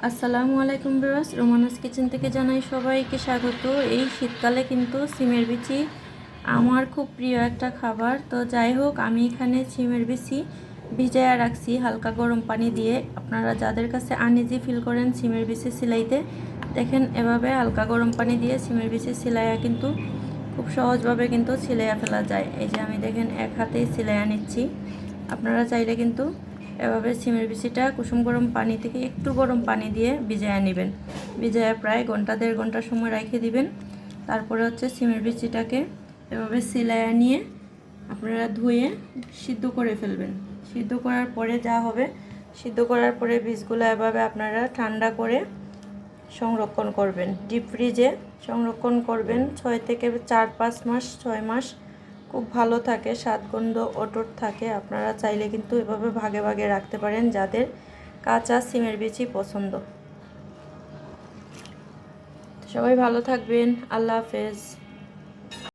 আসসালামু আলাইকুম viewers, রোমানাস kitchen থেকে জানাই সবাইকে স্বাগত। এই শীতকালে কিন্তু সিমের বিচি আমার খুব প্রিয় একটা খাবার। তো যাই হোক, আমি এখানে সিমের বিচি ভিজায়া রাখছি হালকা গরম পানি দিয়ে। আপনারা যাদের কাছে আনইজি ফিল করেন সিমের বিচি সিলাইতে, দেখেন এভাবে হালকা গরম পানি দিয়ে সিমের বিচি সিলাইয়া কিন্তু খুব সহজভাবে কিন্তু সিলাইয়া ফেলা যায়। এই যে আমি দেখেন এক হাতেই সিলাইয়া নিচ্ছি। আপনারা চাইলে কিন্তু এভাবে সিমের বিচিটা কুসুম গরম পানি থেকে একটু গরম পানি দিয়ে ভিজায়া নেবেন। ভিজায়া প্রায় ঘন্টা দেড় ঘন্টা সময় রেখে দিবেন। তারপরে হচ্ছে সিমের বিচিটাকে এভাবে সিলাইয়া নিয়ে আপনারা ধুয়ে সিদ্ধ করে ফেলবেন। সিদ্ধ করার পরে যা হবে, সিদ্ধ করার পরে বীজগুলো এভাবে আপনারা ঠান্ডা করে সংরক্ষণ করবেন। ডিপ ফ্রিজে সংরক্ষণ করবেন 6 থেকে 4-5 মাস, 6 মাস খুব ভালো থাকে, স্বাদ গন্ধ অটুট থাকে। আপনারা চাইলে কিন্তু এভাবে ভাগে ভাগে রাখতে পারেন যাদের কাঁচা সিমের বিচি পছন্দ। সবাই ভালো থাকবেন, আল্লাহ হাফেজ।